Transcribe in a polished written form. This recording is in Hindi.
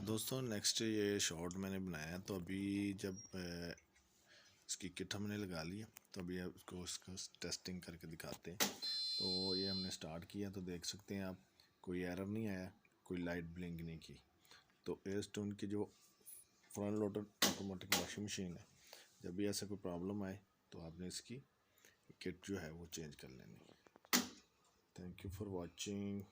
दोस्तों नेक्स्ट ये शॉर्ट मैंने बनाया है। तो अभी जब इसकी किट हमने लगा ली है तो अभी आपको इसको टेस्टिंग करके दिखाते हैं। तो ये हमने स्टार्ट किया तो देख सकते हैं आप, कोई एरर नहीं आया, कोई लाइट ब्लिंक नहीं की। तो एयरस्टोन की जो front loader automatic washing machine है, जब भी ऐसा कोई प्रॉब्लम आए तो आपने इसकी किट जो है वो चेंज कर लेनी है। Thank you for watching.